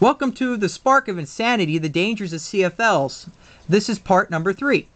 Welcome to the Spark of Insanity, the Dangers of CFLs. This is part number 3.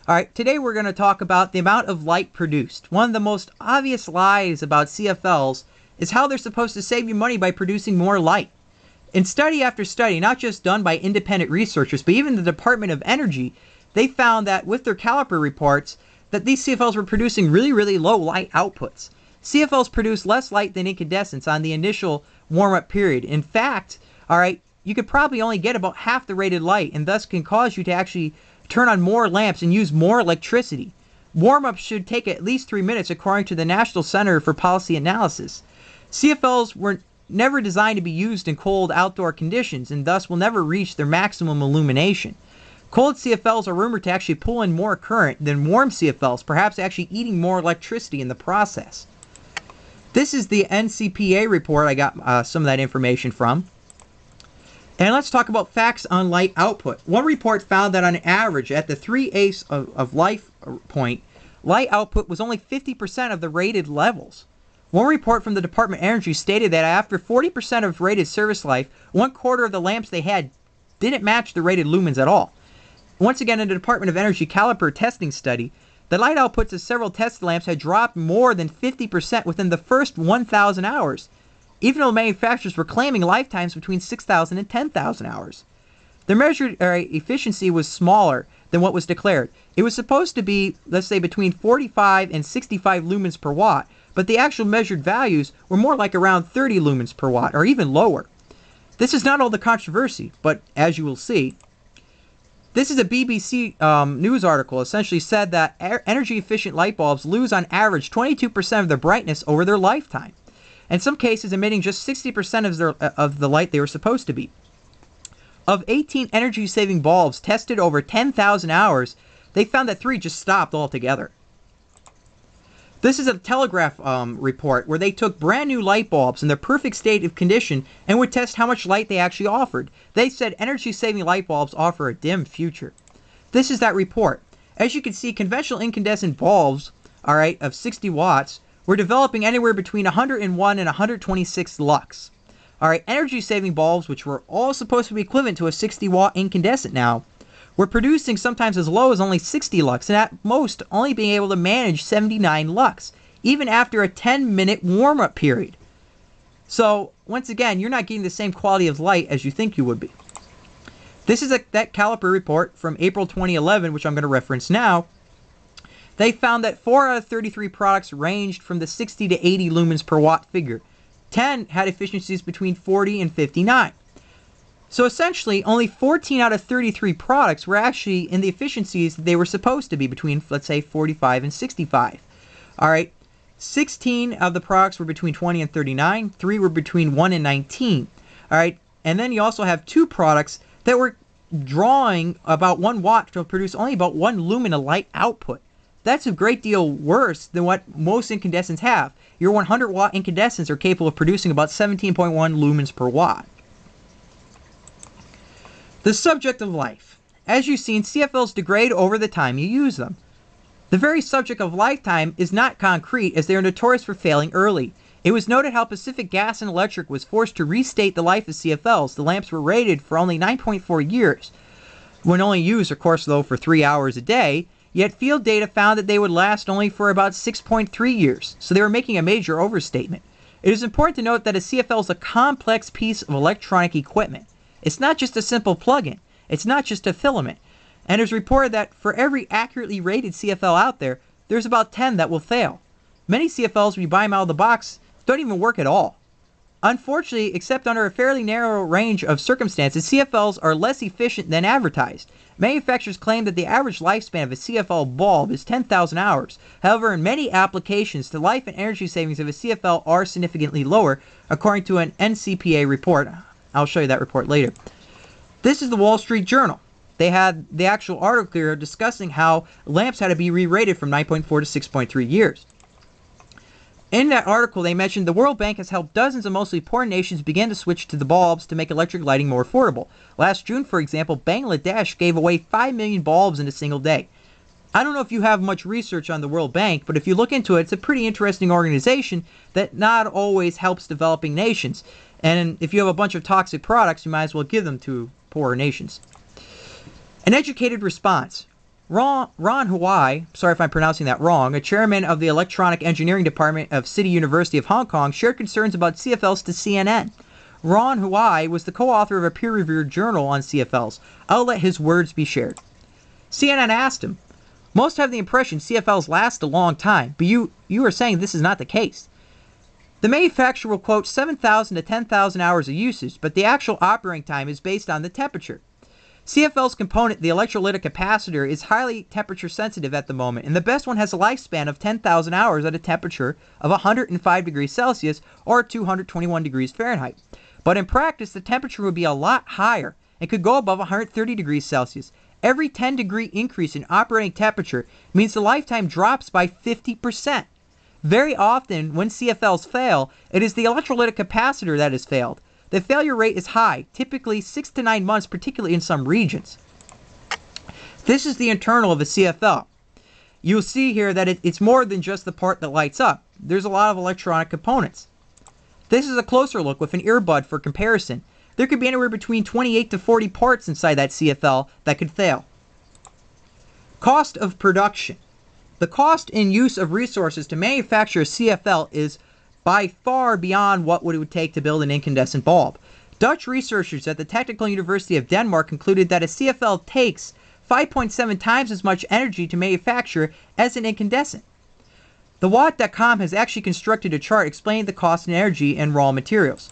Alright, today we're going to talk about the amount of light produced. One of the most obvious lies about CFLs is how they're supposed to save you money by producing more light. In study after study, not just done by independent researchers, but even the Department of Energy, they found that with their caliper reports, that these CFLs were producing really low light outputs. CFLs produce less light than incandescents on the initial warm-up period. In fact, alright, you could probably only get about half the rated light, and thus can cause you to actually turn on more lamps and use more electricity. Warm-up should take at least 3 minutes according to the National Center for Policy Analysis. CFLs were never designed to be used in cold outdoor conditions and thus will never reach their maximum illumination. Cold CFLs are rumored to actually pull in more current than warm CFLs, perhaps actually eating more electricity in the process. This is the NCPA report I got some of that information from. And let's talk about facts on light output. One report found that on average, at the 3/8 of life point, light output was only 50% of the rated levels. One report from the Department of Energy stated that after 40% of rated service life, 1/4 of the lamps they had didn't match the rated lumens at all. Once again, in the Department of Energy caliper testing study, the light outputs of several test lamps had dropped more than 50% within the first 1,000 hours, even though manufacturers were claiming lifetimes between 6,000 and 10,000 hours. The measured efficiency was smaller than what was declared. It was supposed to be, let's say, between 45 and 65 lumens per watt, but the actual measured values were more like around 30 lumens per watt, or even lower. This is not all the controversy, but as you will see, this is a BBC news article essentially said that energy-efficient light bulbs lose on average 22% of their brightness over their lifetime. In some cases emitting just 60% of the light they were supposed to be. Of 18 energy-saving bulbs tested over 10,000 hours, they found that 3 just stopped altogether. This is a Telegraph report where they took brand new light bulbs in their perfect state of condition and would test how much light they actually offered. They said energy-saving light bulbs offer a dim future. This is that report. As you can see, conventional incandescent bulbs, alright, of 60 watts, we're developing anywhere between 101 and 126 lux. Alright, energy-saving bulbs, which were all supposed to be equivalent to a 60-watt incandescent now, we're producing sometimes as low as only 60 lux, and at most only being able to manage 79 lux, even after a 10-minute warm-up period. So, once again, you're not getting the same quality of light as you think you would be. This is that caliper report from April 2011, which I'm going to reference now. They found that 4 out of 33 products ranged from the 60 to 80 lumens per watt figure. 10 had efficiencies between 40 and 59. So essentially, only 14 out of 33 products were actually in the efficiencies that they were supposed to be between, let's say, 45 and 65. Alright, 16 of the products were between 20 and 39. 3 were between 1 and 19. Alright, and then you also have 2 products that were drawing about 1 watt to produce only about 1 lumen of light output. That's a great deal worse than what most incandescents have. Your 100 watt incandescents are capable of producing about 17.1 lumens per watt. The subject of life. As you've seen, CFLs degrade over the time you use them. The very subject of lifetime is not concrete, as they are notorious for failing early. It was noted how Pacific Gas and Electric was forced to restate the life of CFLs. The lamps were rated for only 9.4 years. When only used, of course, though, for 3 hours a day, yet field data found that they would last only for about 6.3 years, so they were making a major overstatement. It is important to note that a CFL is a complex piece of electronic equipment. It's not just a simple plug-in. It's not just a filament. And it is reported that for every accurately rated CFL out there, there's about 10 that will fail. Many CFLs, when you buy them out of the box, don't even work at all. Unfortunately, except under a fairly narrow range of circumstances, CFLs are less efficient than advertised. Manufacturers claim that the average lifespan of a CFL bulb is 10,000 hours. However, in many applications, the life and energy savings of a CFL are significantly lower, according to an NCPA report. I'll show you that report later. This is the Wall Street Journal. They had the actual article here discussing how lamps had to be re-rated from 9.4 to 6.3 years. In that article, they mentioned the World Bank has helped dozens of mostly poor nations begin to switch to the bulbs to make electric lighting more affordable. Last June, for example, Bangladesh gave away 5 million bulbs in a single day. I don't know if you have much research on the World Bank, but if you look into it, it's a pretty interesting organization that not always helps developing nations. And if you have a bunch of toxic products, you might as well give them to poorer nations. An educated response. Ron Huai, sorry if I'm pronouncing that wrong, a chairman of the Electronic Engineering Department of City University of Hong Kong, shared concerns about CFLs to CNN. Ron Huai was the co-author of a peer-reviewed journal on CFLs. I'll let his words be shared. CNN asked him, most have the impression CFLs last a long time, but you are saying this is not the case. The manufacturer will quote 7,000 to 10,000 hours of usage, but the actual operating time is based on the temperature. CFL's component, the electrolytic capacitor, is highly temperature sensitive at the moment, and the best one has a lifespan of 10,000 hours at a temperature of 105 degrees Celsius or 221 degrees Fahrenheit. But in practice, the temperature would be a lot higher and could go above 130 degrees Celsius. Every 10-degree increase in operating temperature means the lifetime drops by 50%. Very often, when CFLs fail, it is the electrolytic capacitor that has failed. The failure rate is high, typically 6 to 9 months, particularly in some regions. This is the internal of a CFL. You'll see here that it's more than just the part that lights up. There's a lot of electronic components. This is a closer look with an earbud for comparison. There could be anywhere between 28 to 40 parts inside that CFL that could fail. Cost of production. The cost and use of resources to manufacture a CFL is by far beyond what it would take to build an incandescent bulb. Dutch researchers at the Technical University of Denmark concluded that a CFL takes 5.7 times as much energy to manufacture as an incandescent. The Watt.com has actually constructed a chart explaining the cost and energy and raw materials.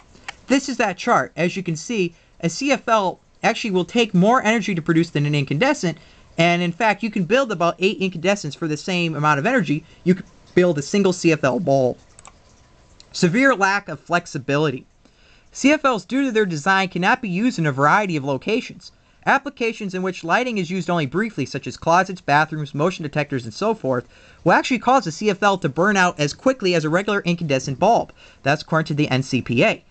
This is that chart. As you can see, a CFL actually will take more energy to produce than an incandescent, and in fact, you can build about 8 incandescents for the same amount of energy. You could build a single CFL bulb. Severe lack of flexibility. CFLs, due to their design, cannot be used in a variety of locations. Applications in which lighting is used only briefly, such as closets, bathrooms, motion detectors, and so forth, will actually cause a CFL to burn out as quickly as a regular incandescent bulb. That's according to the NCPA.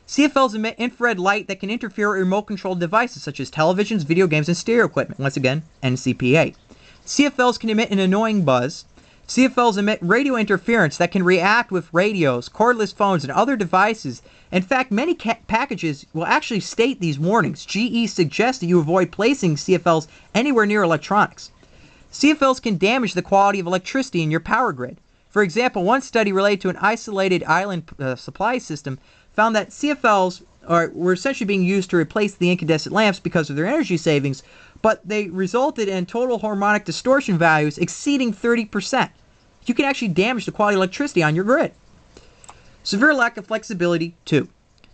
CFLs emit infrared light that can interfere with remote-controlled devices such as televisions, video games, and stereo equipment. Once again, NCPA. CFLs can emit an annoying buzz. CFLs emit radio interference that can react with radios, cordless phones, and other devices. In fact, many packages will actually state these warnings. GE suggests that you avoid placing CFLs anywhere near electronics. CFLs can damage the quality of electricity in your power grid. For example, one study related to an isolated island supply system found that CFLs were essentially being used to replace the incandescent lamps because of their energy savings, but they resulted in total harmonic distortion values exceeding 30%. You can actually damage the quality of electricity on your grid. Severe lack of flexibility, too.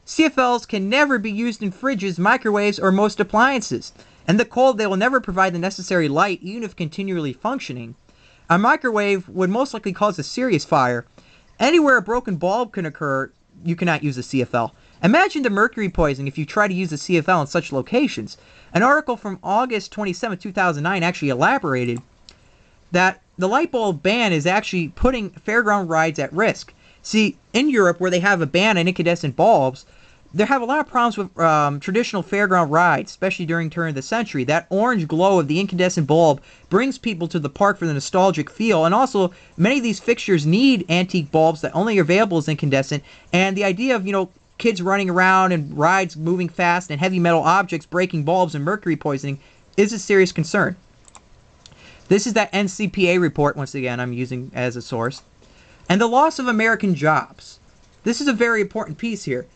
CFLs can never be used in fridges, microwaves, or most appliances. In the cold, they will never provide the necessary light, even if continually functioning. A microwave would most likely cause a serious fire. Anywhere a broken bulb can occur, you cannot use a CFL. Imagine the mercury poisoning if you try to use a CFL in such locations. An article from August 27, 2009 actually elaborated that the light bulb ban is actually putting fairground rides at risk. See, in Europe, where they have a ban on incandescent bulbs, they have a lot of problems with traditional fairground rides, especially during turn of the century. That orange glow of the incandescent bulb brings people to the park for the nostalgic feel, and also many of these fixtures need antique bulbs that only are available as incandescent, and the idea of, kids running around and rides moving fast and heavy metal objects breaking bulbs and mercury poisoning is a serious concern. This is that NCPA report, once again, I'm using as a source. And the loss of American jobs. This is a very important piece here.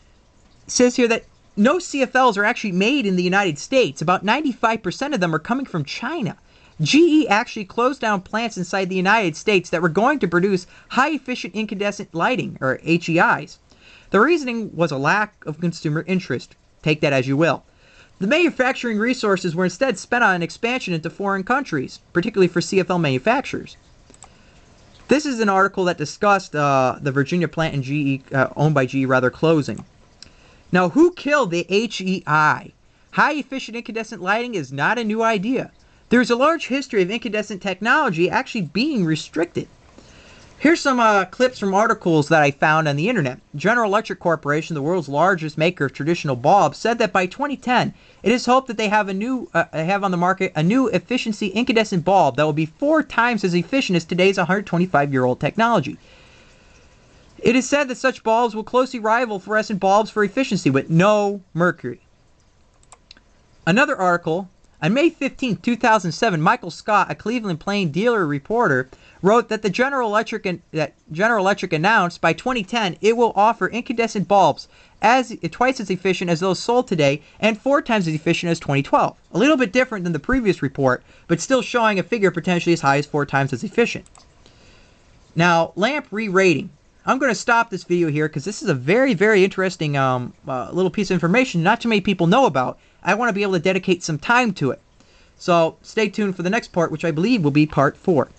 It says here that no CFLs are actually made in the United States. About 95% of them are coming from China. GE actually closed down plants inside the United States that were going to produce high-efficient incandescent lighting, or HEIs. The reasoning was a lack of consumer interest. Take that as you will. The manufacturing resources were instead spent on expansion into foreign countries, particularly for CFL manufacturers. This is an article that discussed the Virginia plant in GE, owned by GE, closing. Now, who killed the HEI? High-efficient incandescent lighting is not a new idea. There is a large history of incandescent technology actually being restricted. Here's some clips from articles that I found on the internet. General Electric Corporation, the world's largest maker of traditional bulbs, said that by 2010, it is hoped that they have on the market a new efficiency incandescent bulb that will be 4 times as efficient as today's 125-year-old technology. It is said that such bulbs will closely rival fluorescent bulbs for efficiency with no mercury. Another article, on May 15, 2007, Michael Scott, a Cleveland Plain Dealer reporter, wrote that General Electric announced by 2010 it will offer incandescent bulbs twice as efficient as those sold today and 4 times as efficient as 2012. A little bit different than the previous report, but still showing a figure potentially as high as 4 times as efficient. Now, lamp re-rating. I'm going to stop this video here because this is a very, very interesting little piece of information not too many people know about. I want to be able to dedicate some time to it. So stay tuned for the next part, which I believe will be part 4.